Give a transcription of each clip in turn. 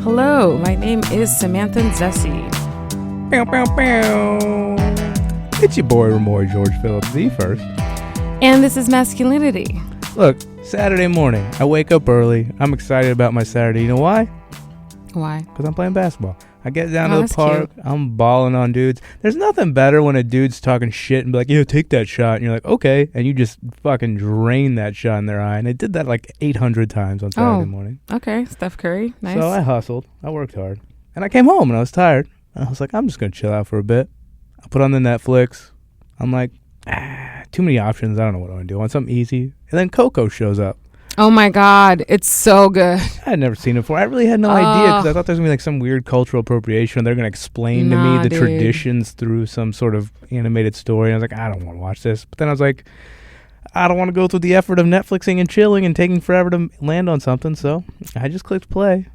Hello, my name is Samantha and Zessie. Bow, bow, bow. It's your boy Remoy George Phillips the first. And this is Masculinity. Look, Saturday morning, I wake up early. I'm excited about my Saturday. You know why? Why? Because I'm playing basketball. I get down to the that's park. cute. I'm balling on dudes. There's nothing better when a dude's talking shit and be like, take that shot. And you're like, okay. And you just fucking drain that shot in their eye. And I did that like 800 times on Saturday morning. Okay, Steph Curry. Nice. So I hustled. I worked hard. And I came home and I was tired. And I was like, I'm just going to chill out for a bit. I put on the Netflix. I'm like, too many options. I don't know what I want to do. I want something easy. And then Coco shows up. Oh my God, it's so good. I had never seen it before. I really had no idea because I thought there was going to be like some weird cultural appropriation. They're going to explain to me the traditions through some sort of animated story. And I was like, I don't want to watch this. But then I was like, I don't want to go through the effort of Netflixing and chilling and taking forever to land on something. So I just clicked play.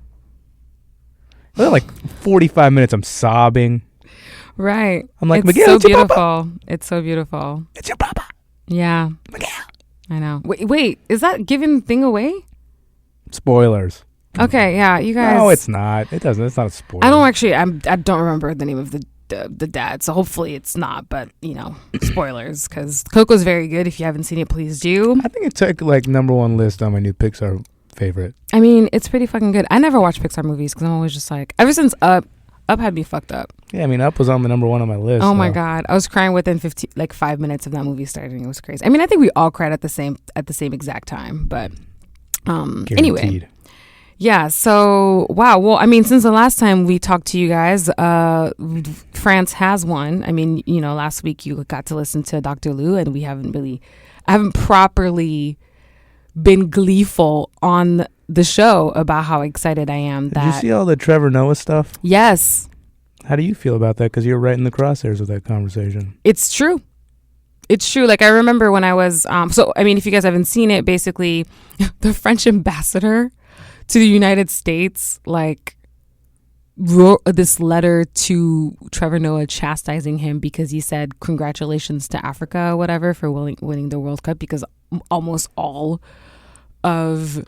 Within like 45 minutes, I'm sobbing. Right. I'm like, it's Miguel, so it's your beautiful. papa. It's so beautiful. It's your papa. Yeah. Miguel. I know. Wait, is that giving thing away? Spoilers. Okay, yeah, you guys. No, it's not. It doesn't. It's not a spoiler. I don't actually. I don't remember the name of the dad, so hopefully it's not. But spoilers, because Coco's very good. If you haven't seen it, please do. I think it took like #1 list on my new Pixar favorite. I mean, it's pretty fucking good. I never watch Pixar movies because I'm always just like, ever since Up had me fucked up. Yeah, I mean, Up was on the #1 on my list. Oh my God, I was crying within 5 minutes of that movie starting. It was crazy. I mean, I think we all cried at the same exact time. But anyway, yeah. So wow. Well, I mean, since the last time we talked to you guys, France has won. I mean, last week you got to listen to Dr. Lou, and I haven't properly been gleeful on the show about how excited I am. Did you see all the Trevor Noah stuff? Yes. How do you feel about that? Because you're right in the crosshairs of that conversation. It's true. It's true. Like, I remember when I was, so, I mean, if you guys haven't seen it, basically, the French ambassador to the United States, like, wrote this letter to Trevor Noah chastising him because he said, congratulations to Africa or whatever for winning the World Cup, because almost all of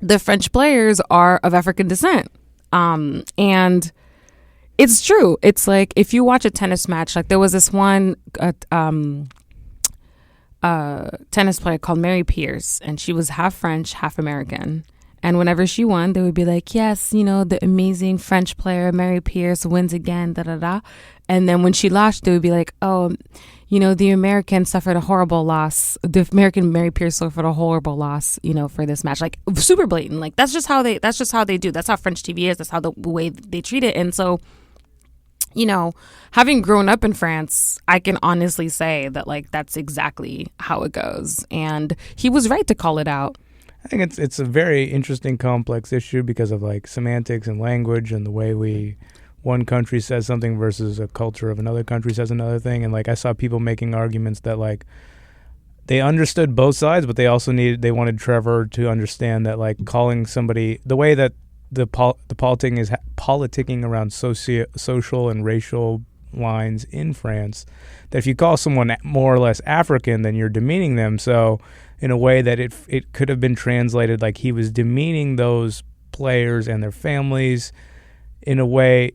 the French players are of African descent. And it's true. It's like, if you watch a tennis match, like there was this one tennis player called Mary Pierce, and she was half French, half American. And whenever she won, they would be like, yes, the amazing French player, Mary Pierce, wins again, da da da. And then when she lost, they would be like, oh, the American suffered a horrible loss. The American Mary Pierce suffered a horrible loss, for this match. Like, super blatant. Like, that's just how they do. That's how French TV is. That's how the way they treat it. And so, having grown up in France, I can honestly say that, like, that's exactly how it goes. And he was right to call it out. I think it's a very interesting, complex issue because of like semantics and language and the way one country says something versus a culture of another country says another thing. And like I saw people making arguments that like they understood both sides, but they also wanted Trevor to understand that like calling somebody the way that the politicking is politicking around social and racial lines in France, that if you call someone more or less African, then you're demeaning them. So in a way that it could have been translated like he was demeaning those players and their families in a way,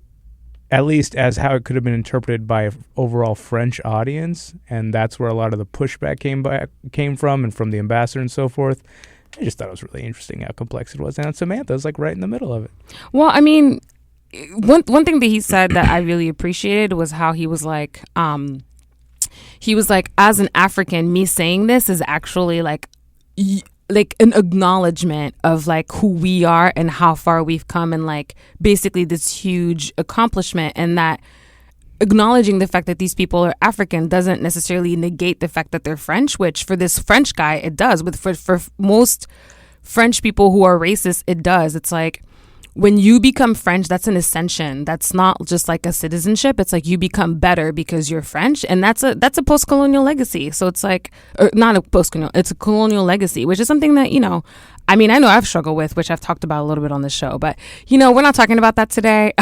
at least as how it could have been interpreted by an overall French audience. And that's where a lot of the pushback came from, and from the ambassador and so forth. I just thought it was really interesting how complex it was. And Samantha's like right in the middle of it. Well, I mean, one thing that he said that I really appreciated was how he was like, as an African, me saying this is actually like an acknowledgement of like who we are and how far we've come, and like basically this huge accomplishment, and that acknowledging the fact that these people are African doesn't necessarily negate the fact that they're French, which for this French guy it does. For most French people who are racist, it does. It's like, when you become French, that's an ascension. That's not just like a citizenship. It's like you become better because you're French. And that's a post-colonial legacy. So it's like, or not a post-colonial, it's a colonial legacy, which is something that, I mean, I know I've struggled with, which I've talked about a little bit on this show. But, we're not talking about that today.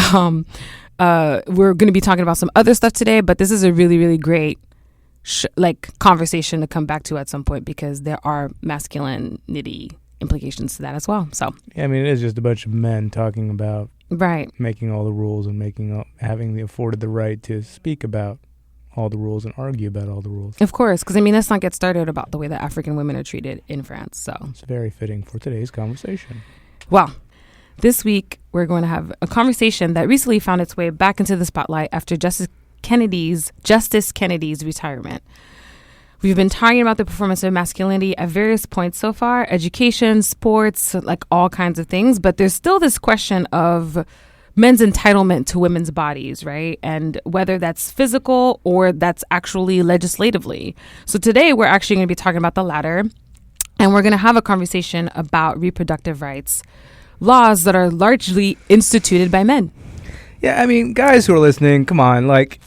We're going to be talking about some other stuff today. But this is a really, really great conversation to come back to at some point, because there are masculinity implications to that as well. So yeah, I mean, it is just a bunch of men talking about making all the rules and having afforded the right to speak about all the rules and argue about all the rules. Of course, because I mean, let's not get started about the way that African women are treated in France. So it's very fitting for today's conversation. Well, this week we're going to have a conversation that recently found its way back into the spotlight after Justice Kennedy's retirement. We've been talking about the performance of masculinity at various points so far, education, sports, like all kinds of things. But there's still this question of men's entitlement to women's bodies, right? And whether that's physical or that's actually legislatively. So today we're actually going to be talking about the latter. And we're going to have a conversation about reproductive rights, laws that are largely instituted by men. Yeah, I mean, guys who are listening, come on, like,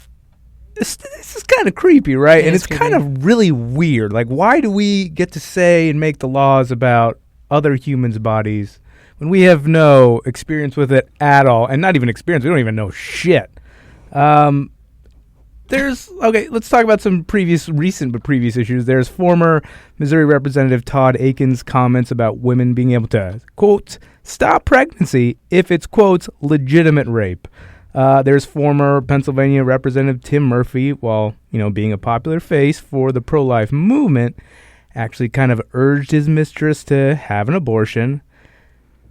this is kind of creepy, right? And it's kind of really weird. Like, why do we get to say and make the laws about other humans' bodies when we have no experience with it at all? And not even experience, we don't even know shit. Let's talk about some recent issues. There's former Missouri Representative Todd Akin's comments about women being able to, quote, stop pregnancy if it's, quote, legitimate rape. There's former Pennsylvania Representative Tim Murphy, while, being a popular face for the pro-life movement, actually kind of urged his mistress to have an abortion.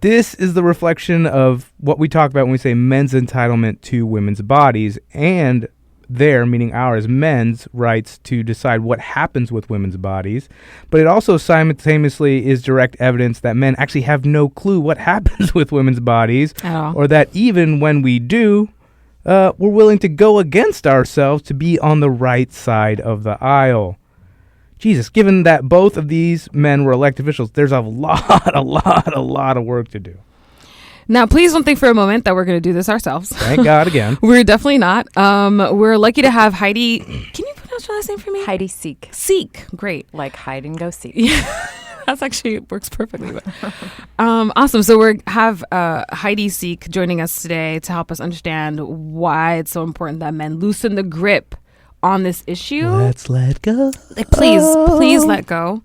This is the reflection of what we talk about when we say men's entitlement to women's bodies and their, meaning ours, men's rights to decide what happens with women's bodies. But it also simultaneously is direct evidence that men actually have no clue what happens with women's bodies, or that even when we do, we're willing to go against ourselves to be on the right side of the aisle. Jesus, given that both of these men were elected officials, there's a lot of work to do. Now, please don't think for a moment that we're going to do this ourselves. Thank God again. We're definitely not. We're lucky to have Heidi. Can you pronounce your last name for me? Heidi Sieck. Sieck. Great. Like hide and go seek. Yeah. That's actually works perfectly. Awesome. So we have Heidi Sieck joining us today to help us understand why it's so important that men loosen the grip on this issue. Let's let go. Please let go.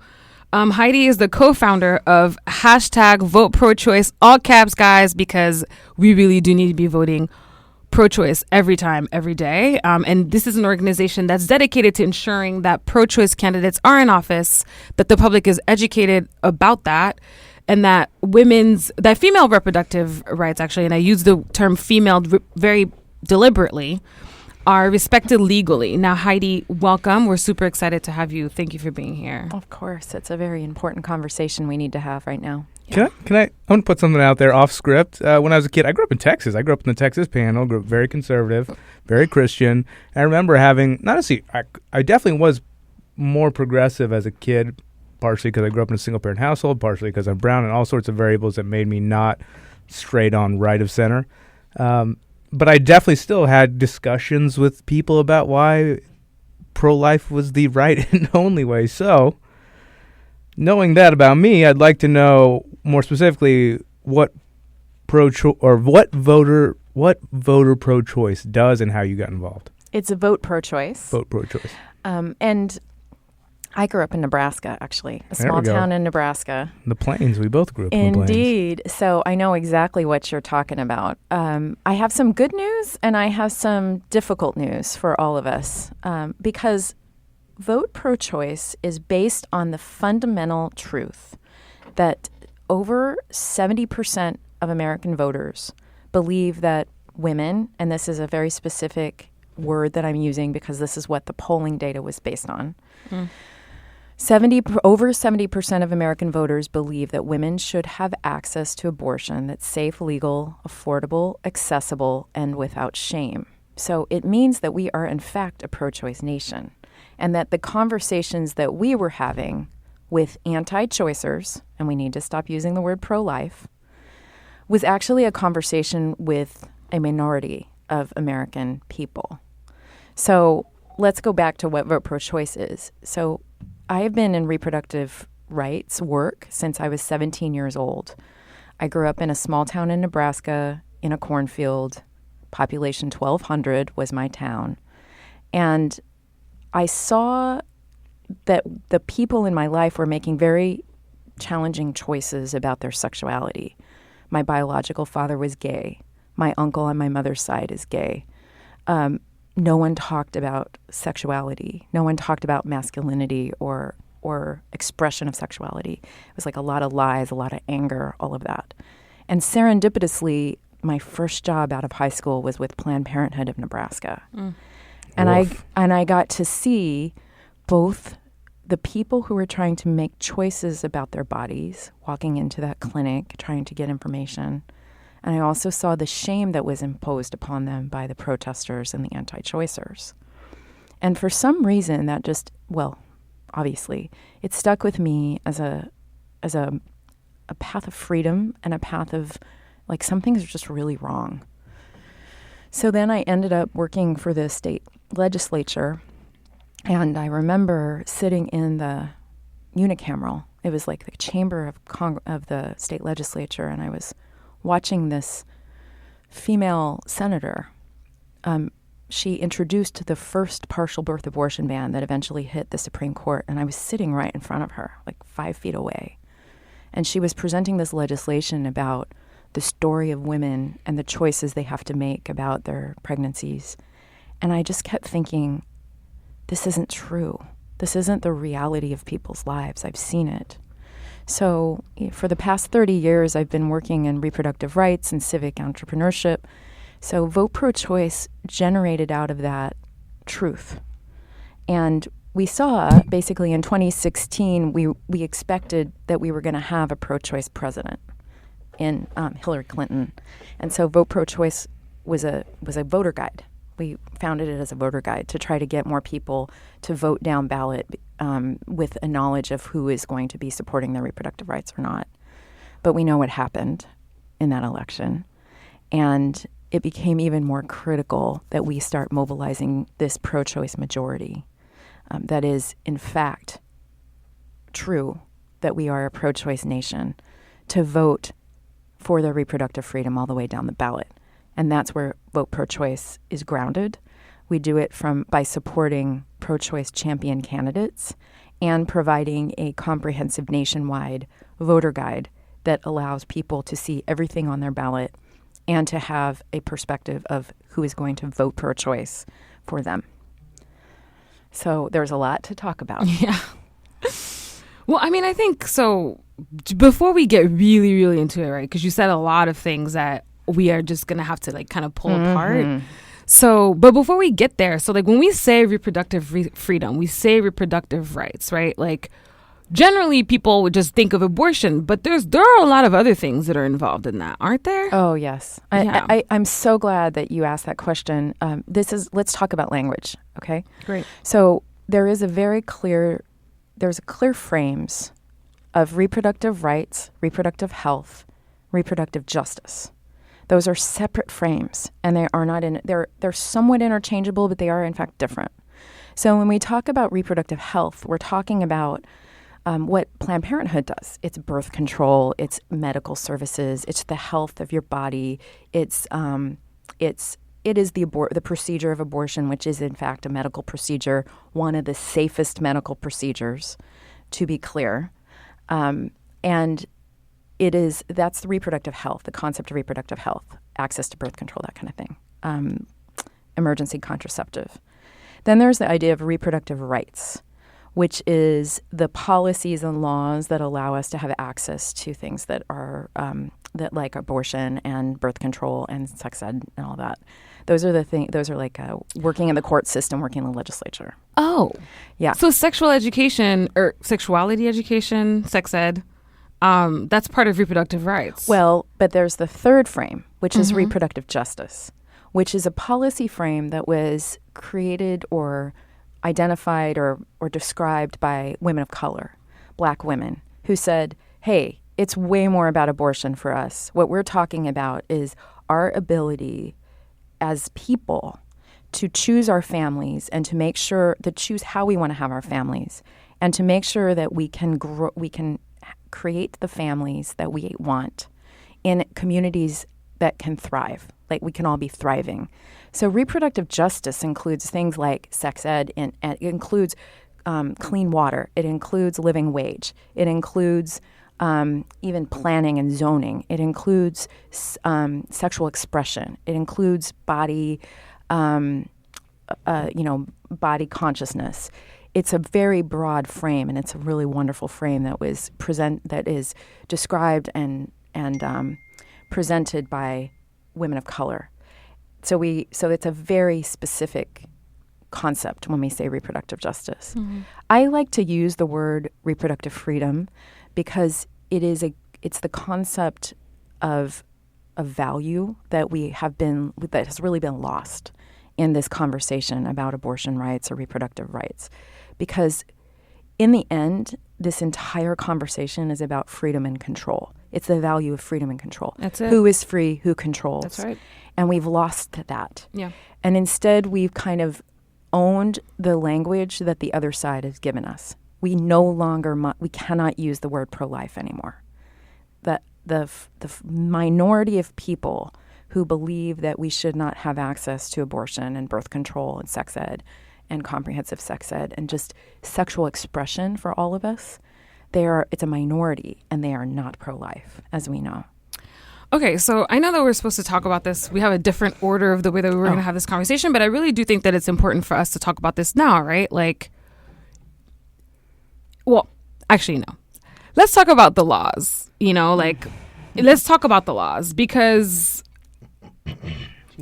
Heidi is the co-founder of #VoteProChoice, all caps, guys, because we really do need to be voting pro-choice every time, every day. And this is an organization that's dedicated to ensuring that pro-choice candidates are in office, that the public is educated about that, and that female reproductive rights, actually, and I use the term female very deliberately, are respected legally. Now, Heidi, welcome. We're super excited to have you. Thank you for being here. Of course. It's a very important conversation we need to have right now. Yeah. I want to put something out there off script. When I was a kid, I grew up in Texas. I grew up in the Texas Panhandle, grew up very conservative, very Christian. And I remember having, I definitely was more progressive as a kid, partially because I grew up in a single-parent household, partially because I'm brown, and all sorts of variables that made me not straight on right of center. But I definitely still had discussions with people about why pro-life was the right and only way. So, knowing that about me, I'd like to know more specifically what voter pro-choice does and how you got involved. It's a vote pro-choice. Vote pro-choice. And I grew up in Nebraska, actually, a small town in Nebraska. The Plains. We both grew up in the Plains. Indeed. So I know exactly what you're talking about. I have some good news and I have some difficult news for all of us because vote pro-choice is based on the fundamental truth that over 70% of American voters believe that women, and this is a very specific word that I'm using because this is what the polling data was based on, over 70% of American voters believe that women should have access to abortion that's safe, legal, affordable, accessible, and without shame. So it means that we are, in fact, a pro-choice nation, and that the conversations that we were having with anti-choicers, and we need to stop using the word pro-life, was actually a conversation with a minority of American people. So let's go back to what vote pro-choice is. So I have been in reproductive rights work since I was 17 years old. I grew up in a small town in Nebraska in a cornfield. Population 1,200 was my town. And I saw that the people in my life were making very challenging choices about their sexuality. My biological father was gay. My uncle on my mother's side is gay. No one talked about sexuality. No one talked about masculinity or expression of sexuality. It was like a lot of lies, a lot of anger, all of that. And serendipitously, my first job out of high school was with Planned Parenthood of Nebraska. And I got to see both the people who were trying to make choices about their bodies, walking into that clinic, trying to get information. And I also saw the shame that was imposed upon them by the protesters and the anti-choicers. And for some reason, that just, well, obviously, it stuck with me as a path of freedom and a path of, like, some things are just really wrong. So then I ended up working for the state legislature, and I remember sitting in the unicameral. It was like the chamber of the state legislature, and I was watching this female senator. She introduced the first partial birth abortion ban that eventually hit the Supreme Court, and I was sitting right in front of her, like 5 feet away. And she was presenting this legislation about the story of women and the choices they have to make about their pregnancies. And I just kept thinking, this isn't true. This isn't the reality of people's lives. I've seen it. So for the past 30 years, I've been working in reproductive rights and civic entrepreneurship. So Vote Pro-Choice generated out of that truth. And we saw, basically in 2016, we expected that we were going to have a pro-choice president in Hillary Clinton. And so Vote Pro-Choice was a voter guide. We founded it as a voter guide to try to get more people to vote down ballot with a knowledge of who is going to be supporting their reproductive rights or not. But we know what happened in that election. And it became even more critical that we start mobilizing this pro-choice majority. That is, in fact, true that we are a pro-choice nation, to vote for their reproductive freedom all the way down the ballot. And that's where Vote Pro-Choice is grounded. We do it by supporting pro-choice champion candidates and providing a comprehensive nationwide voter guide that allows people to see everything on their ballot and to have a perspective of who is going to vote pro-choice for them. So there's a lot to talk about. Yeah. Well, I mean, I think so. Before we get really, really into it, right? Because you said a lot of things that we are just going to have to like kind of pull apart. So, but before we get there, so like when we say reproductive freedom, we say reproductive rights, right? Like generally people would just think of abortion, but there are a lot of other things that are involved in that, aren't there? Oh, yes. Yeah. I'm so glad that you asked that question. Let's talk about language, okay? Great. So there's clear frames of reproductive rights, reproductive health, reproductive justice. Those are separate frames, and they are not they're somewhat interchangeable, but they are in fact different. So when we talk about reproductive health, we're talking about what Planned Parenthood does. It's birth control, it's medical services, it's the health of your body, it is the procedure of abortion, which is in fact a medical procedure, one of the safest medical procedures, to be clear. And that's the reproductive health, the concept of reproductive health, access to birth control, that kind of thing, emergency contraceptive. Then there's the idea of reproductive rights, which is the policies and laws that allow us to have access to things that are that like abortion and birth control and sex ed and all that. Those are the things. Those are like working in the court system, working in the legislature. Oh, yeah. So sexual education or sexuality education, sex ed, that's part of reproductive rights. Well, but there's the third frame, which is reproductive justice, which is a policy frame that was created or identified or described by women of color, Black women, who said, hey, it's way more about abortion for us. What we're talking about is our ability as people to choose our families and to make sure to choose how we want to have our families and to make sure that we can create the families that we want in communities that can thrive, like we can all be thriving. So reproductive justice includes things like sex ed, and it includes clean water. It includes living wage. It includes even planning and zoning. It includes sexual expression. It includes body, body consciousness. It's a very broad frame, and it's a really wonderful frame that is described and presented by women of color. So it's a very specific concept when we say reproductive justice. Mm-hmm. I like to use the word reproductive freedom because it's the concept of a value that that has really been lost in this conversation about abortion rights or reproductive rights. Because in the end, this entire conversation is about freedom and control. It's the value of freedom and control. That's it. Who is free, who controls. That's right. And we've lost that. Yeah. And instead, we've kind of owned the language that the other side has given us. We no longer, we cannot use the word pro-life anymore. The minority of people who believe that we should not have access to abortion and birth control and sex ed and comprehensive sex ed and just sexual expression for all of us, it's a minority, and they are not pro-life, as we know. Okay, so I know that we're supposed to talk about this. We have a different order of the way that we were going to have this conversation, but I really do think that it's important for us to talk about this now, right? Actually, no. Let's talk about the laws, let's talk about the laws because,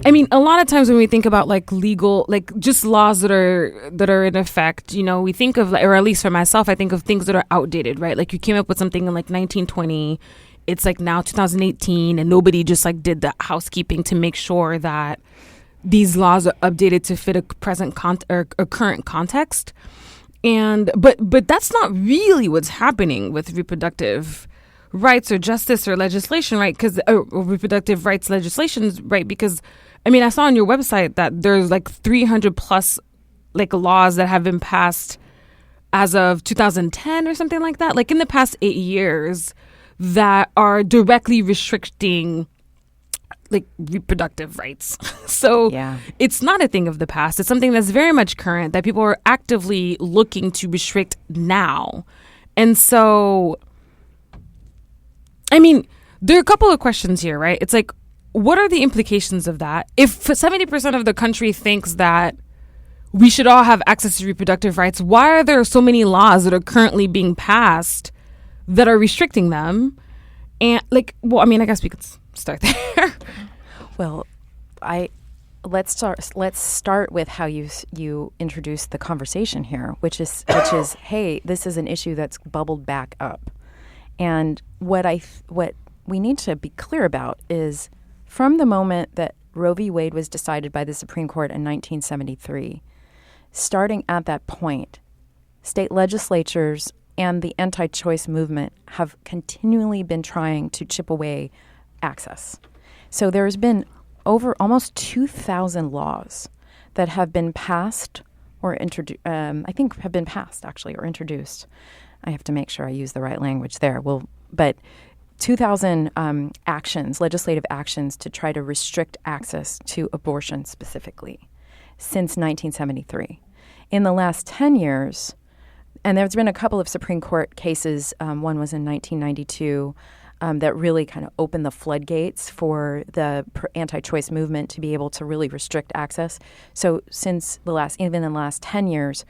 a lot of times when we think about legal, just laws that are in effect, we think of, or at least for myself, I think of things that are outdated, right? Like you came up with something in 1920, it's now 2018, and nobody just did the housekeeping to make sure that these laws are updated to fit a present or a current context. And but that's not really what's happening with reproductive rights or justice or legislation, right? Because reproductive rights legislations, right? Because I saw on your website that there's 300 plus laws that have been passed as of 2010 or something like that, in the past 8 years, that are directly restricting reproductive rights. So It's not a thing of the past. It's something that's very much current that people are actively looking to restrict now. And so, there are a couple of questions here, right? It's what are the implications of that? If 70% of the country thinks that we should all have access to reproductive rights, why are there so many laws that are currently being passed that are restricting them? And I guess we could start there. Well, let's start with how you introduced the conversation here, which is hey, this is an issue that's bubbled back up. And what we need to be clear about is from the moment that Roe v. Wade was decided by the Supreme Court in 1973, starting at that point, state legislatures and the anti-choice movement have continually been trying to chip away access. So there's been over almost 2,000 laws that have been passed or introduced. I think have been passed actually or introduced. I have to make sure I use the right language there. But 2,000 legislative actions to try to restrict access to abortion specifically since 1973. In the last 10 years, and there's been a couple of Supreme Court cases, one was in 1992, that really kind of opened the floodgates for the anti-choice movement to be able to really restrict access. So even in the last 10 years,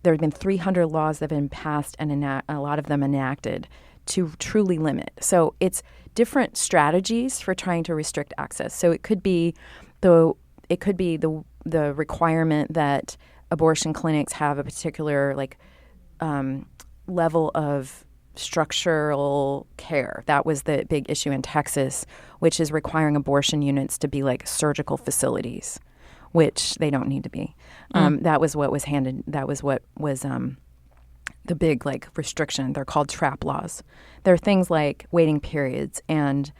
there have been 300 laws that have been passed and a lot of them enacted to truly limit. So it's different strategies for trying to restrict access. So it could be the requirement that abortion clinics have a particular level of structural care. That was the big issue in Texas, which is requiring abortion units to be like surgical facilities, which they don't need to be. That was what was the big restriction. They're called trap laws. There are things like waiting periods and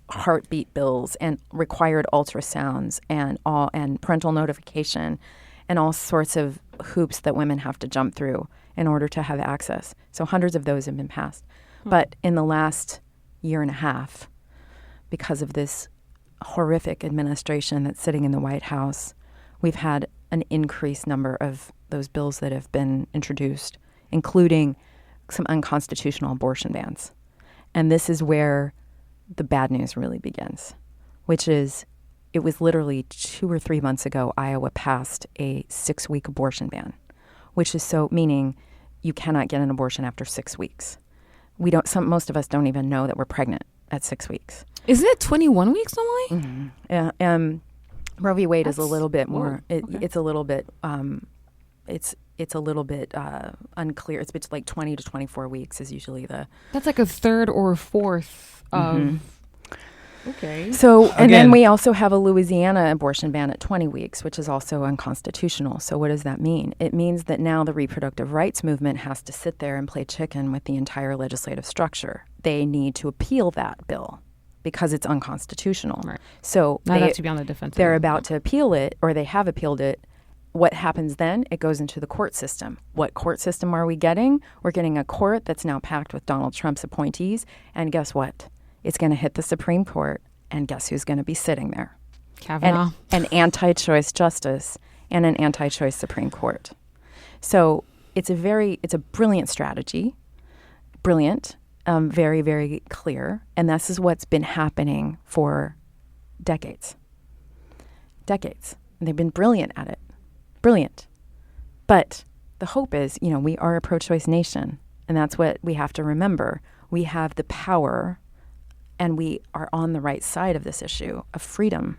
heartbeat bills and required ultrasounds and parental notification and all sorts of hoops that women have to jump through in order to have access. So hundreds of those have been passed. But in the last year and a half, because of this horrific administration that's sitting in the White House, we've had an increased number of those bills that have been introduced, including some unconstitutional abortion bans. And this is where the bad news really begins, which is it was literally 2 or 3 months ago, Iowa passed a 6-week abortion ban, which is meaning you cannot get an abortion after 6 weeks. Most of us don't even know that we're pregnant at 6 weeks. Isn't it 21 weeks normally? Mm-hmm. Roe v. Wade is a little bit more. It's a little bit. It's a little bit unclear. It's between like 20 to 24 weeks is usually the. That's like a third or a fourth of. Mm-hmm. Okay. So, and then we also have a Louisiana abortion ban at 20 weeks, which is also unconstitutional. So what does that mean? It means that now the reproductive rights movement has to sit there and play chicken with the entire legislative structure. They need to appeal that bill because it's unconstitutional. Right. So now they have to be on the defensive. They're about to appeal it, or they have appealed it. What happens then? It goes into the court system. What court system are we getting? We're getting a court that's now packed with Donald Trump's appointees. And guess what? It's going to hit the Supreme Court, and guess who's going to be sitting there? Kavanaugh. An anti-choice justice and an anti-choice Supreme Court. So it's a brilliant strategy, very, very clear, and this is what's been happening for decades. And they've been brilliant at it, But the hope is, we are a pro-choice nation, and that's what we have to remember. We have the power. And we are on the right side of this issue of freedom.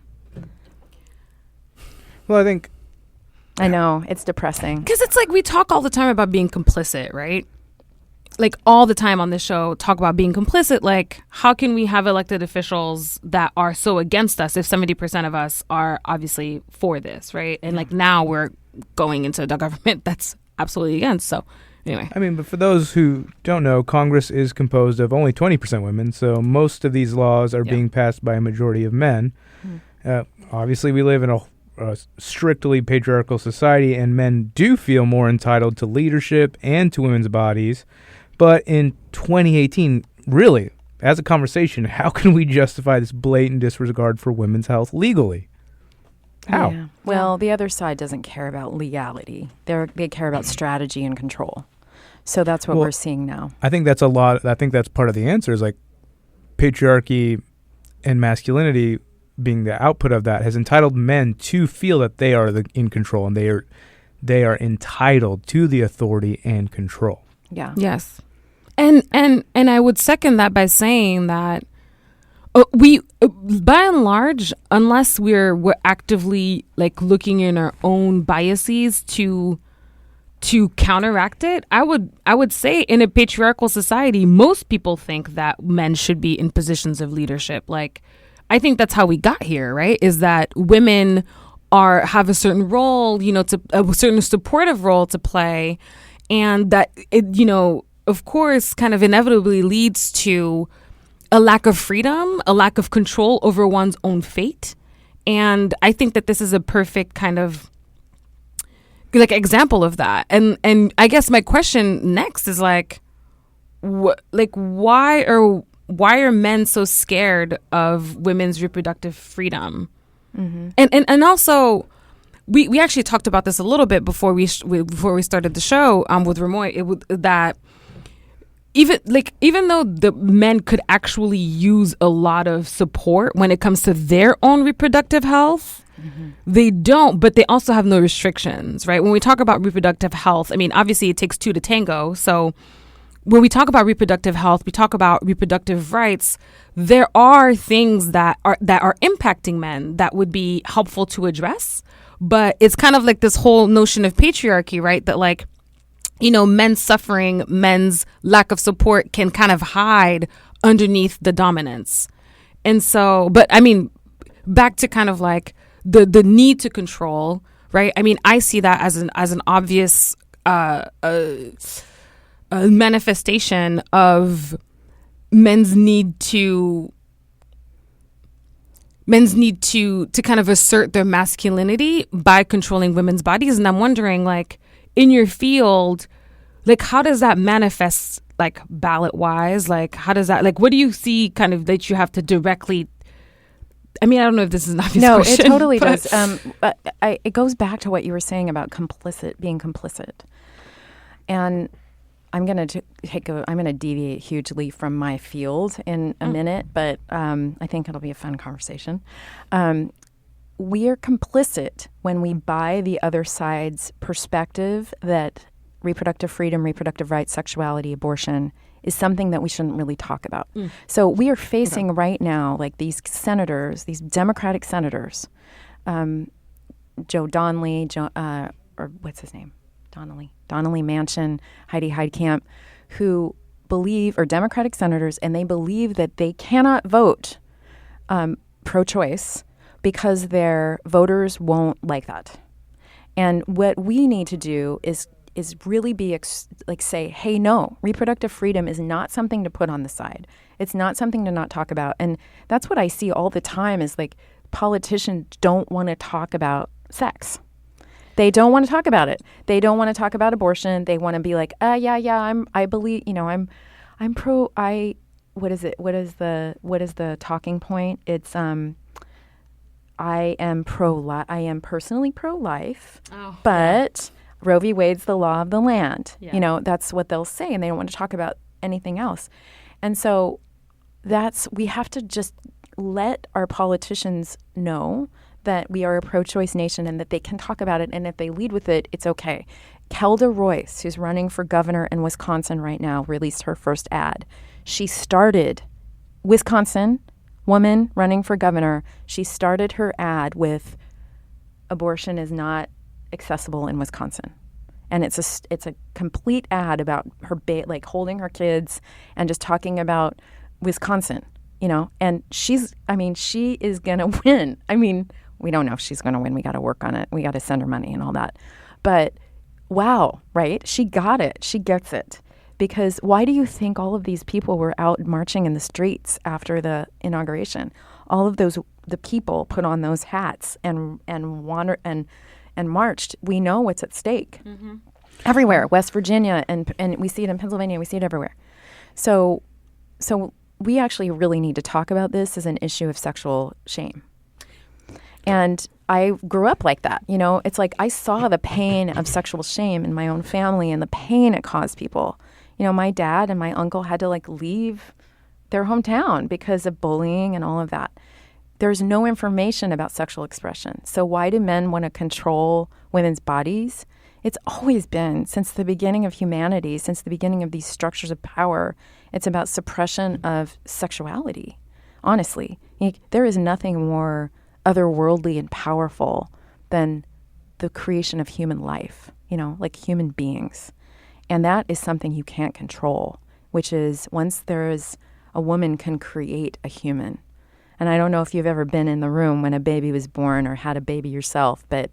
Well, I know, it's depressing. Because it's like we talk all the time about being complicit, right? Like all the time on this show, talk about being complicit. Like, how can we have elected officials that are so against us if 70% of us are obviously for this, right? And like now we're going into the government that's absolutely against. So anyway. But for those who don't know, Congress is composed of only 20% women, so most of these laws are being passed by a majority of men. Obviously, we live in a strictly patriarchal society, and men do feel more entitled to leadership and to women's bodies. But in 2018, really, as a conversation, how can we justify this blatant disregard for women's health legally? How? Yeah. Well, the other side doesn't care about legality. They care about strategy and control. So that's what we're seeing now. I think that's part of the answer is like patriarchy and masculinity being the output of that has entitled men to feel that they are in control, and they are entitled to the authority and control. Yeah. Yes. And I would second that by saying that we, by and large, unless we're actively like looking in our own biases to counteract it, I would say in a patriarchal society, most people think that men should be in positions of leadership. Like, I think that's how we got here, right? Is that women have a certain role, to a certain supportive role to play, and that it, of course, kind of inevitably leads to a lack of freedom, a lack of control over one's own fate. And I think that this is a perfect kind of like example of that. And I guess my question next is like why are men so scared of women's reproductive freedom? Mm-hmm. And also we actually talked about this a little bit before we started the show with Remoy, that even though the men could actually use a lot of support when it comes to their own reproductive health, mm-hmm. they don't, but they also have no restrictions, right? When we talk about reproductive health, obviously it takes two to tango. So when we talk about reproductive health, we talk about reproductive rights. There are things that are impacting men that would be helpful to address, but it's kind of like this whole notion of patriarchy, right? That like, men's suffering, men's lack of support can kind of hide underneath the dominance. And so, but back to kind of like the need to control, right? I see that as an obvious manifestation of men's need to kind of assert their masculinity by controlling women's bodies. And I'm wondering, like, in your field, like, how does that manifest, like, ballot wise? Like, how does that, like, what do you see kind of that you have to directly, I don't know if this is an obvious question. No, it totally does. But it goes back to what you were saying about being complicit. And I'm going to deviate hugely from my field in a minute, but I think it'll be a fun conversation. We are complicit when we buy the other side's perspective that reproductive freedom, reproductive rights, sexuality, abortion is something that we shouldn't really talk about. So we are facing right now, like these senators, these Democratic senators, Joe Donnelly, or what's his name? Donnelly Manchin, Heidi Heitkamp, who believe, or Democratic senators, and they believe that they cannot vote pro-choice because their voters won't like that. And what we need to do is really be say, hey, no, reproductive freedom is not something to put on the side. It's not something to not talk about. And that's what I see all the time is like politicians don't want to talk about sex. They don't want to talk about it. They don't want to talk about abortion. They want to be like, I believe, I'm pro. What is it? What is the talking point? It's I am personally pro-life, but Roe v. Wade's the law of the land. Yeah. That's what they'll say, and they don't want to talk about anything else. And so we have to just let our politicians know that we are a pro-choice nation and that they can talk about it, and if they lead with it, it's okay. Kelda Royce, who's running for governor in Wisconsin right now, released her first ad. She started, Wisconsin, woman running for governor, she started her ad with abortion is not accessible in Wisconsin. And it's a complete ad about her holding her kids and just talking about Wisconsin, and she is going to win. I mean, we don't know if she's going to win. We got to work on it. We got to send her money and all that. But wow, right? She got it. She gets it. Because why do you think all of these people were out marching in the streets after the inauguration? All of the people put on those hats and wandered and marched. We know what's at stake. Mm-hmm. Everywhere, West Virginia, and we see it in Pennsylvania. We see it everywhere. So we actually really need to talk about this as an issue of sexual shame. And I grew up like that. It's like I saw the pain of sexual shame in my own family and the pain it caused people. My dad and my uncle had to leave their hometown because of bullying and all of that. There's no information about sexual expression. So why do men want to control women's bodies? It's always been, since the beginning of humanity, since the beginning of these structures of power, it's about suppression of sexuality. Honestly, there is nothing more otherworldly and powerful than the creation of human life, like human beings. And that is something you can't control, which is once there is a woman can create a human. And I don't know if you've ever been in the room when a baby was born or had a baby yourself, but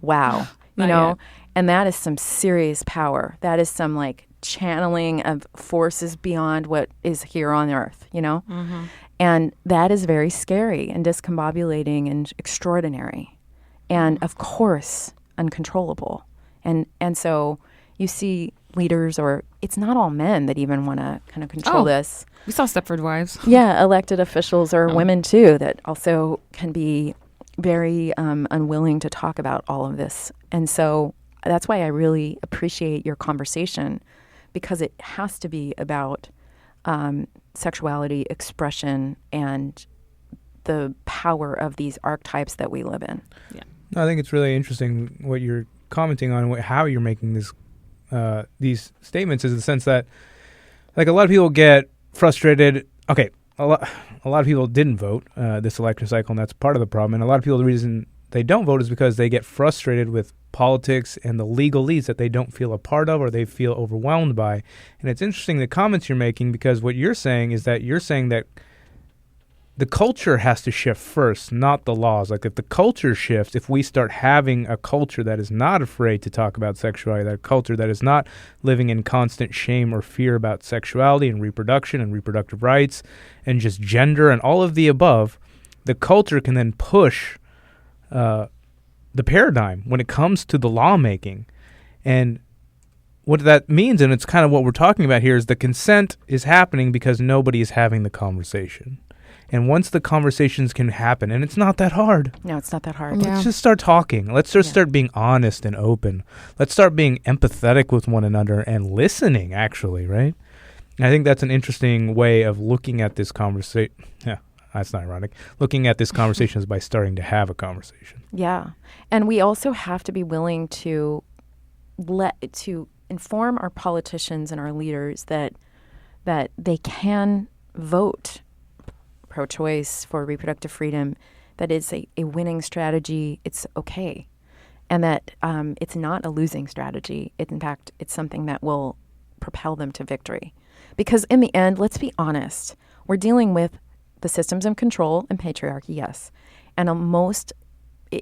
wow, Yet. And that is some serious power. That is some channeling of forces beyond what is here on earth, Mm-hmm. And that is very scary and discombobulating and extraordinary. And of course, uncontrollable. And so you see leaders, or it's not all men that even want to kind of control this. We saw Stepford Wives. Yeah, elected officials or women too that also can be very unwilling to talk about all of this. And so that's why I really appreciate your conversation, because it has to be about sexuality, expression, and the power of these archetypes that we live in. Yeah, I think it's really interesting what you're commenting on, how you're making these statements, is the sense that, a lot of people get frustrated. Okay, a lot of people didn't vote this election cycle, and that's part of the problem. And a lot of people, the reason they don't vote is because they get frustrated with politics and the legalese that they don't feel a part of or they feel overwhelmed by. And it's interesting the comments you're making, because what you're saying is that you're saying that the culture has to shift first, not the laws. If the culture shifts, if we start having a culture that is not afraid to talk about sexuality, that culture that is not living in constant shame or fear about sexuality and reproduction and reproductive rights and just gender and all of the above, the culture can then push the paradigm when it comes to the lawmaking. And what that means, and it's kind of what we're talking about here, is the consent is happening because nobody is having the conversation. And once the conversations can happen, and it's not that hard. No, it's not that hard. Yeah. Let's just start talking. Let's just start being honest and open. Let's start being empathetic with one another and listening, actually, right? And I think that's an interesting way of looking at this conversation. Yeah, that's not ironic. Looking at this conversation is by starting to have a conversation. Yeah. And we also have to be willing to inform our politicians and our leaders that they can vote pro-choice for reproductive freedom, that it's a winning strategy. It's okay. And that it's not a losing strategy. In fact, it's something that will propel them to victory. Because in the end, let's be honest, we're dealing with the systems of control and patriarchy, yes. And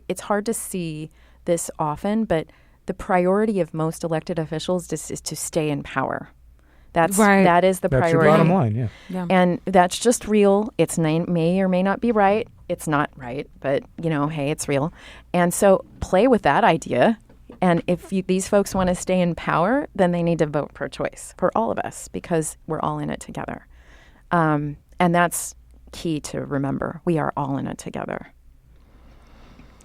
it's hard to see this often, but the priority of most elected officials is to stay in power. That is the That's priority. your bottom line, Yeah. And that's just real. It may or may not be right. It's not right, but, hey, it's real. And so play with that idea. And if these folks want to stay in power, then they need to vote pro-choice for all of us because we're all in it together. And that's key to remember. We are all in it together.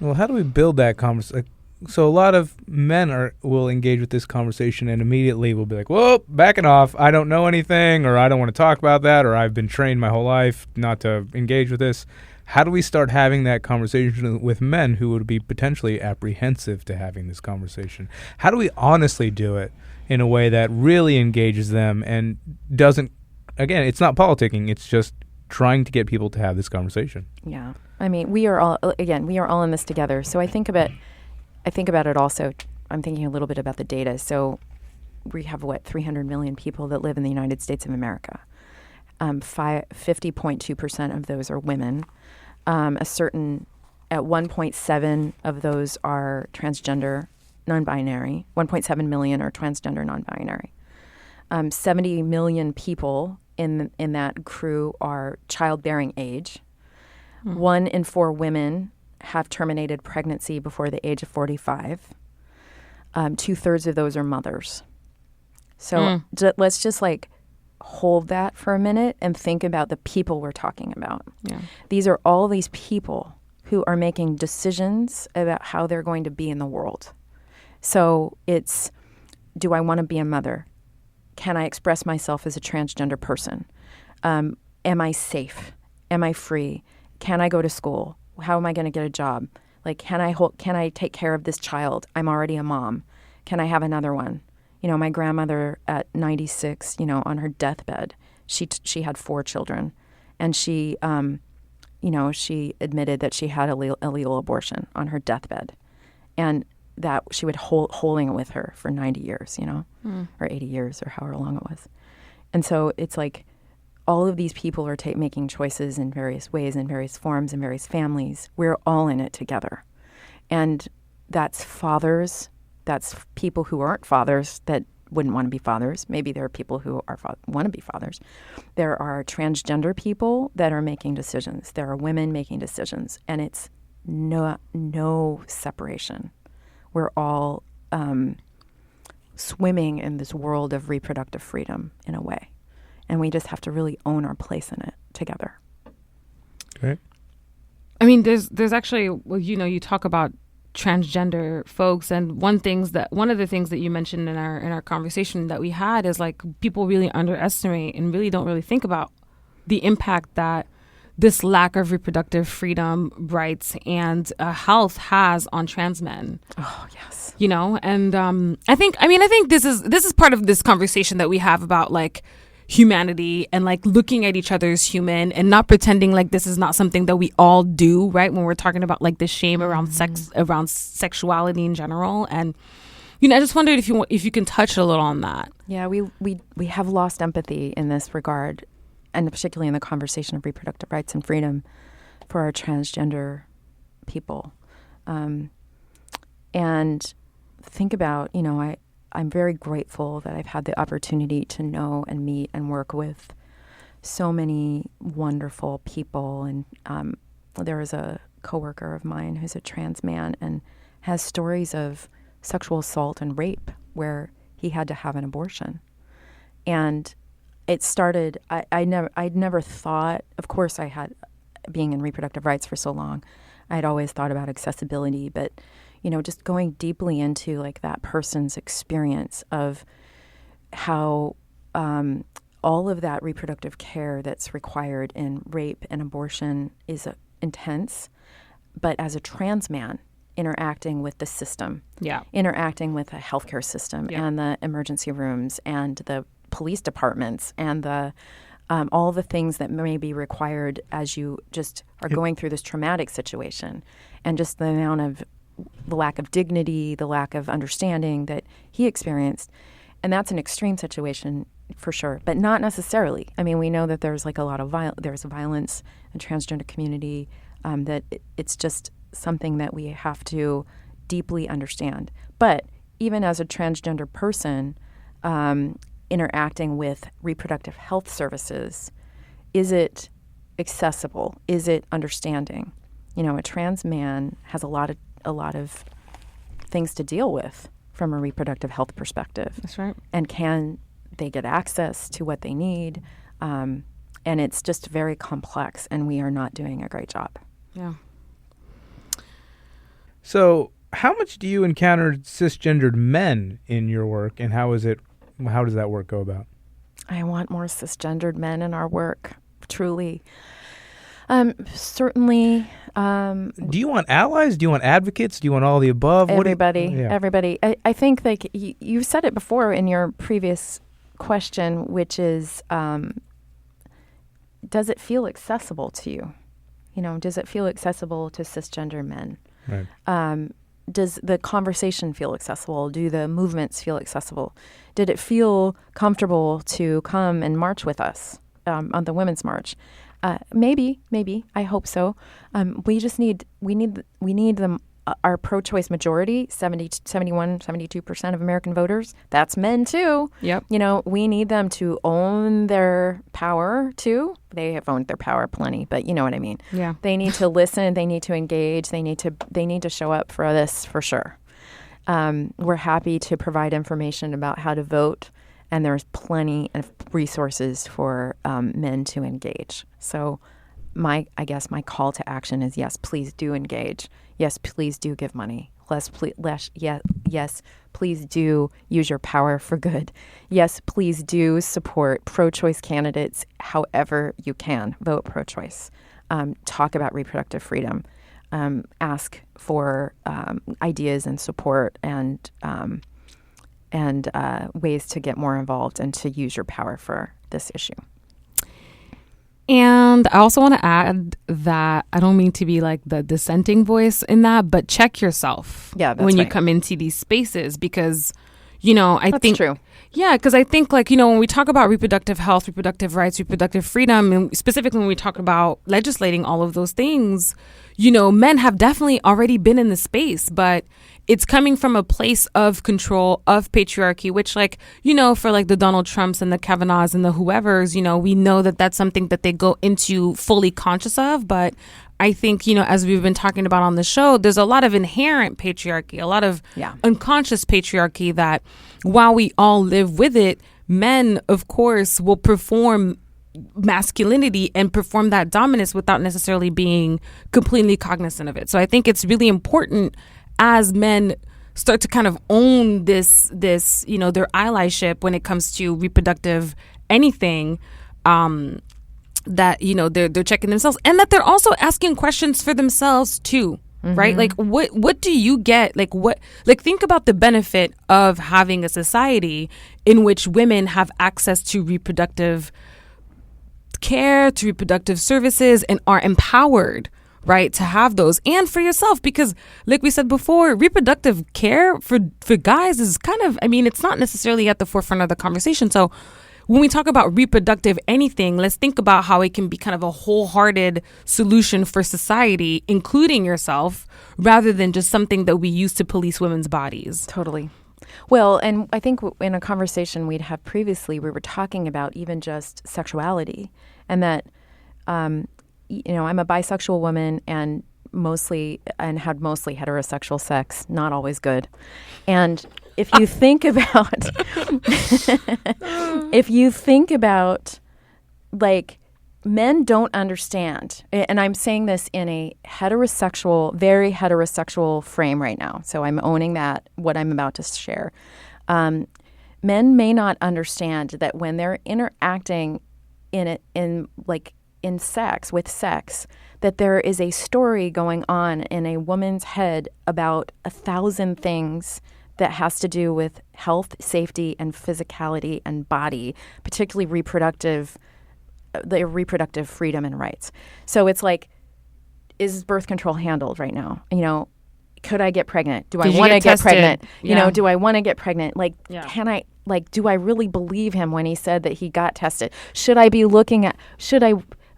Well, how do we build that conversation? So a lot of men will engage with this conversation and immediately will be like, whoa, backing off. I don't know anything, or I don't want to talk about that, or I've been trained my whole life not to engage with this. How do we start having that conversation with men who would be potentially apprehensive to having this conversation? How do we honestly do it in a way that really engages them and doesn't, again, it's not politicking, it's just trying to get people to have this conversation? Yeah. I mean, we are all in this together. So I think about it also, I'm thinking a little bit about the data. So we have, 300 million people that live in the United States of America. 50.2% of those are women. At 1.7 of those are transgender, non-binary. 1.7 million are transgender, non-binary. 70 million people in that crew are childbearing age. 1 in 4 women have terminated pregnancy before the age of 45. 2/3 of those are mothers. So let's just hold that for a minute and think about the people we're talking about. Yeah. These are all these people who are making decisions about how they're going to be in the world. So it's, do I want to be a mother? Can I express myself as a transgender person? Am I safe? Am I free? Can I go to school? How am I going to get a job? Can I take care of this child? I'm already a mom. Can I have another one? My grandmother at 96, on her deathbed, she had 4 children, and she admitted that she had illegal abortion on her deathbed, and that she would holding it with her for 90 years, or 80 years, or however long it was. And so it's all of these people are making choices in various ways, in various forms, in various families. We're all in it together. And that's fathers. That's people who aren't fathers that wouldn't want to be fathers. Maybe there are people who want to be fathers. There are transgender people that are making decisions. There are women making decisions. And it's no separation. We're all swimming in this world of reproductive freedom in a way. And we just have to really own our place in it together. Right. I mean, there's actually, you talk about transgender folks, and one of the things that you mentioned in our conversation that we had is people really underestimate and really don't really think about the impact that this lack of reproductive freedom, rights, and health has on trans men. Oh yes. And I think this is part of this conversation that we have about humanity and looking at each other as human and not pretending this is not something that we all do, right? When we're talking about the shame around sex, around sexuality in general. And I just wondered if you can touch a little on that. Yeah, we have lost empathy in this regard, and particularly in the conversation of reproductive rights and freedom for our transgender people. And think about, I'm very grateful that I've had the opportunity to know and meet and work with so many wonderful people. And there is a coworker of mine who's a trans man and has stories of sexual assault and rape where he had to have an abortion. And it started, I'd never thought, of course I had being in reproductive rights for so long, I'd always thought about accessibility, but, just going deeply into like that person's experience of how all of that reproductive care that's required in rape and abortion is intense, but as a trans man interacting with the system, interacting with the healthcare system and the emergency rooms and the police departments and the all the things that may be required as you just are going through this traumatic situation, and just the amount of the lack of dignity, the lack of understanding that he experienced. And that's an extreme situation for sure, but not necessarily. I mean, we know that there's like a lot of there's violence in the transgender community, that it's just something that we have to deeply understand. But even as a transgender person, interacting with reproductive health services, is it accessible? Is it understanding? A trans man has a lot of things to deal with from a reproductive health perspective. That's right. And can they get access to what they need? And it's just very complex, and we are not doing a great job. Yeah. So how much do you encounter cisgendered men in your work, and how does that work go about? I want more cisgendered men in our work, truly. Certainly. Do you want allies? Do you want advocates? Do you want all the above? Everybody. Everybody. I think like you said it before in your previous question, which is, does it feel accessible to you? Does it feel accessible to cisgender men? Right. Does the conversation feel accessible? Do the movements feel accessible? Did it feel comfortable to come and march with us on the Women's March? Maybe. I hope so. We need them. Our pro-choice majority, 71, 72% of American voters, that's men too. Yep. We need them to own their power too. They have owned their power plenty, but you know what I mean. Yeah. They need to listen. They need to engage. They need to show up for this for sure. We're happy to provide information about how to vote, and there's plenty of resources for men to engage. So I guess my call to action is, yes, please do engage. Yes, please do give money. Yes, please do use your power for good. Yes, please do support pro-choice candidates however you can. Vote pro-choice. Talk about reproductive freedom. Ask for ideas and support and ways to get more involved and to use your power for this issue. And I also want to add that I don't mean to be like the dissenting voice in that, but check yourself when you come into these spaces, because, I think true. Yeah, because I think when we talk about reproductive health, reproductive rights, reproductive freedom, and specifically when we talk about legislating all of those things, men have definitely already been in the space, but it's coming from a place of control, of patriarchy, which for the Donald Trumps and the Kavanaughs and the whoever's, we know that that's something that they go into fully conscious of. But I think, as we've been talking about on the show, there's a lot of inherent patriarchy, a lot of unconscious patriarchy that while we all live with it, men, of course, will perform masculinity and perform that dominance without necessarily being completely cognizant of it. So I think it's really important as men start to kind of own this, their allyship when it comes to reproductive anything, that, they're checking themselves, and that they're also asking questions for themselves too. Mm-hmm. Right? Like, what do you get? Think about the benefit of having a society in which women have access to reproductive care, to reproductive services, and are empowered, right, to have those, and for yourself, because like we said before, reproductive care for guys is kind of, it's not necessarily at the forefront of the conversation. So when we talk about reproductive anything, let's think about how it can be kind of a wholehearted solution for society, including yourself, rather than just something that we use to police women's bodies. Totally. Well, and I think in a conversation we'd had previously, we were talking about even just sexuality, and that, I'm a bisexual woman and had mostly heterosexual sex, not always good. And if you think about, men don't understand, and I'm saying this in a heterosexual, very heterosexual frame right now. So I'm owning that, what I'm about to share. Men may not understand that when they're interacting in sex, that there is a story going on in a woman's head about 1,000 things that has to do with health, safety, and physicality and body, particularly the reproductive freedom and rights. So it's like, is birth control handled right now? Could I get pregnant? Do I want to get pregnant? Yeah. Do I want to get pregnant? Can I, do I really believe him when he said that he got tested? Should I be looking at,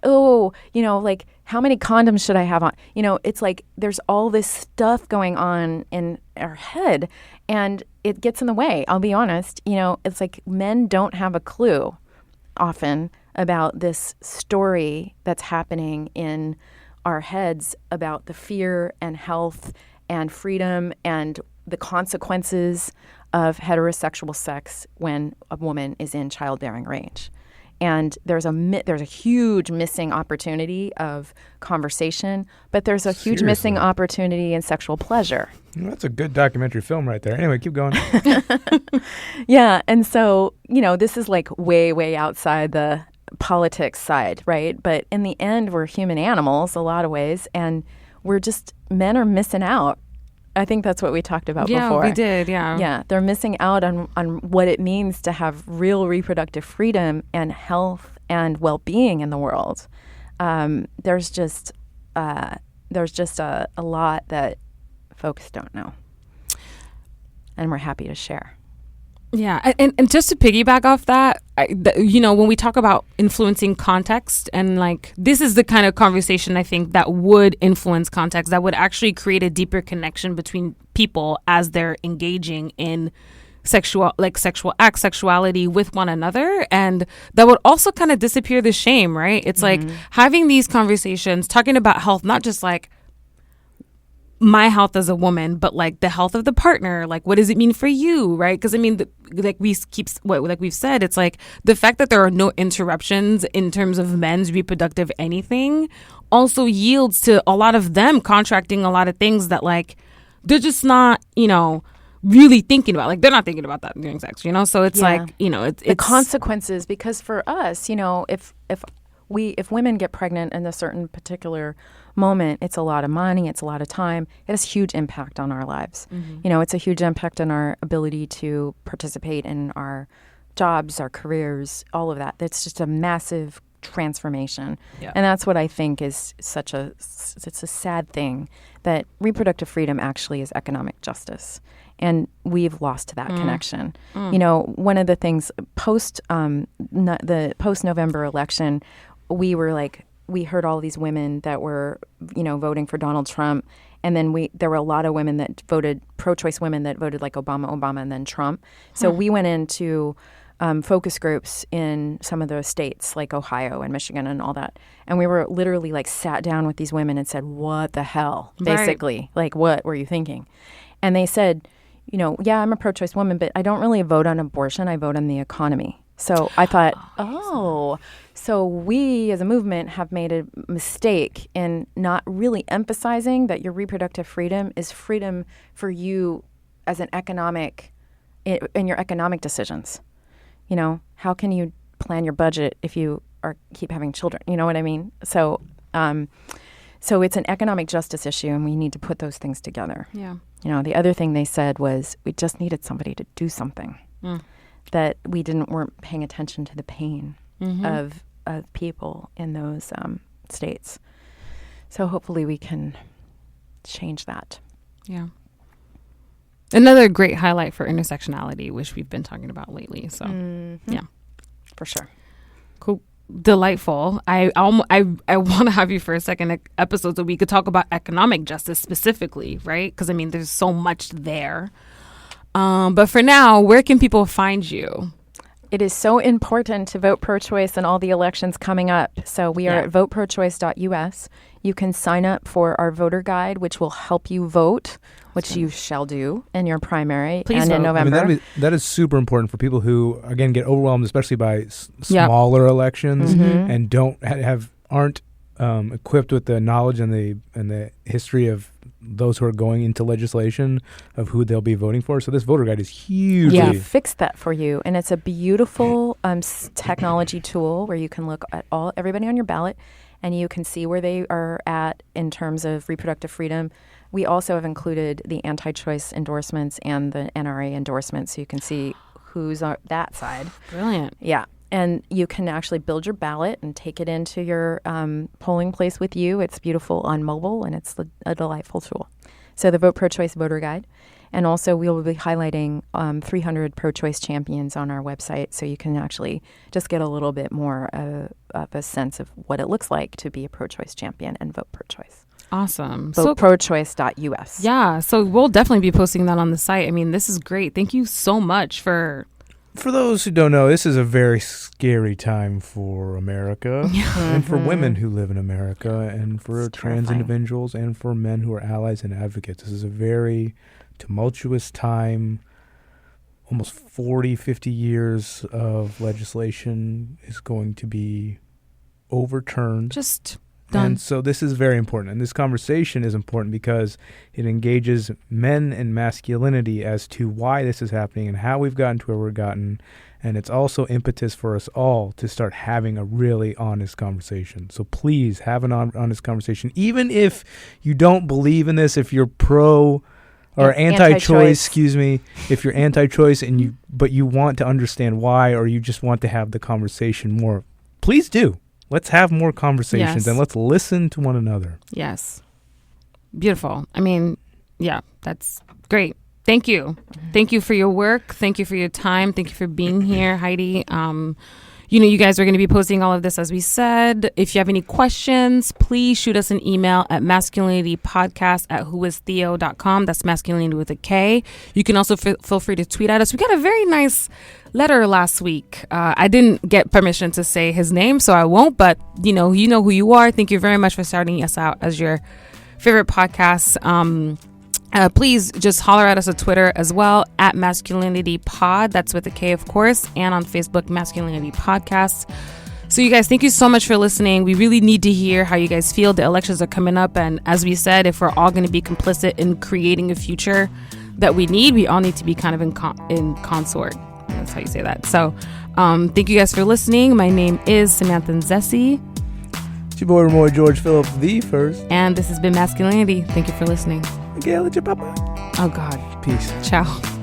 how many condoms should I have on? It's like there's all this stuff going on in our head and it gets in the way. I'll be honest. It's like men don't have a clue often about this story that's happening in our heads about the fear and health and freedom and the consequences of heterosexual sex when a woman is in childbearing range. And there's a huge missing opportunity of conversation, but there's a huge missing opportunity in sexual pleasure. Well, that's a good documentary film right there. Anyway, keep going. Yeah, and so, this is like way, way outside the politics side, right? But in the end, we're human animals a lot of ways, and men are missing out. I think that's what we talked about before. Yeah, we did, yeah. Yeah, they're missing out on what it means to have real reproductive freedom and health and well-being in the world. There's just a lot that folks don't know, and we're happy to share. Yeah, and just to piggyback off that, when we talk about influencing context, and this is the kind of conversation I think that would influence context, that would actually create a deeper connection between people as they're engaging in sexual acts, sexuality with one another, and that would also kind of disappear the shame, right? It's like having these conversations, talking about health, not just my health as a woman, but the health of the partner. What does it mean for you, right? Because we've said, it's the fact that there are no interruptions in terms of men's reproductive anything also yields to a lot of them contracting a lot of things that they're just not, really thinking about. They're not thinking about that during sex, So it's it's the consequences, because for us, if women get pregnant in a certain particular moment, it's a lot of money, it's a lot of time. It has huge impact on our lives. Mm-hmm. It's a huge impact on our ability to participate in our jobs, our careers, all of that. It's just a massive transformation. Yeah. And that's what I think is it's a sad thing, that reproductive freedom actually is economic justice. And we've lost that connection. One of the things the post-November election, we heard all these women that were, voting for Donald Trump. And then there were a lot of women that voted, pro-choice women that voted Obama, and then Trump. So we went into focus groups in some of those states like Ohio and Michigan and all that. And we were literally sat down with these women and said, what the hell? Basically, what were you thinking? And they said, yeah, I'm a pro-choice woman, but I don't really vote on abortion. I vote on the economy. So I thought, so we as a movement have made a mistake in not really emphasizing that your reproductive freedom is freedom for you as an economic, in your economic decisions. How can you plan your budget if you keep having children? You know what I mean? So it's an economic justice issue, and we need to put those things together. Yeah. The other thing they said was we just needed somebody to do something. That we weren't paying attention to the pain of people in those states. So hopefully we can change that. Yeah. Another great highlight for intersectionality, which we've been talking about lately. So, yeah. For sure. Cool. Delightful. I want to have you for a second episode so we could talk about economic justice specifically, right? Because, there's so much there. But for now, where can people find you? It is so important to vote pro-choice in all the elections coming up. So we are at voteprochoice.us. You can sign up for our voter guide, which will help you vote, which you shall do in your primary Please and vote. in November. I mean, that is super important for people who, again, get overwhelmed, especially by smaller elections and aren't equipped with the knowledge and the history of those who are going into legislation of who they'll be voting for. So this voter guide is huge. Yeah, fix that for you. And it's a beautiful technology tool where you can look at everybody on your ballot and you can see where they are at in terms of reproductive freedom. We also have included the anti-choice endorsements and the NRA endorsements, so you can see who's on that side. Brilliant. Yeah. And you can actually build your ballot and take it into your polling place with you. It's beautiful on mobile, and it's a delightful tool. So the Vote Pro-Choice Voter Guide. And also we will be highlighting 300 pro-choice champions on our website, so you can actually just get a little bit more of a sense of what it looks like to be a pro-choice champion and vote pro-choice. Awesome. VoteProChoice.us. Yeah, so we'll definitely be posting that on the site. I mean, this is great. Thank you so much for those who don't know, this is a very scary time for America and for women who live in America and for trans individuals and for men who are allies and advocates. This is a very tumultuous time. Almost 40, 50 years of legislation is going to be overturned. Just done. And so this is very important. And this conversation is important because it engages men and masculinity as to why this is happening and how we've gotten to where we've gotten. And it's also impetus for us all to start having a really honest conversation. So please have an honest conversation. Even if you don't believe in this, if you're pro or anti-choice, if you're anti-choice but you want to understand why, or you just want to have the conversation more, please do. Let's have more conversations and let's listen to one another. Yes. Beautiful. I mean, yeah, that's great. Thank you. Thank you for your work. Thank you for your time. Thank you for being here, Heidi. You guys are going to be posting all of this, as we said. If you have any questions, please shoot us an email at masculinitypodcast@whoistheo.com. That's masculinity with a K. You can also feel free to tweet at us. We got a very nice letter last week. I didn't get permission to say his name, so I won't. But, you know who you are. Thank you very much for starting us out as your favorite podcast. Please just holler at us on Twitter as well, at Masculinity Pod. That's with a K, of course, and on Facebook, Masculinity Podcast. So you guys, thank you so much for listening. We really need to hear how you guys feel. The elections are coming up, and as we said, if we're all going to be complicit in creating a future that we need, we all need to be kind of in consort. That's how you say that. So thank you guys for listening. My name is Samantha and Zessie. It's your boy Remoy George Phillips the first. And this has been Masculinity. Thank you for listening. Miguel, it's your papa. Oh, God. Peace. Ciao.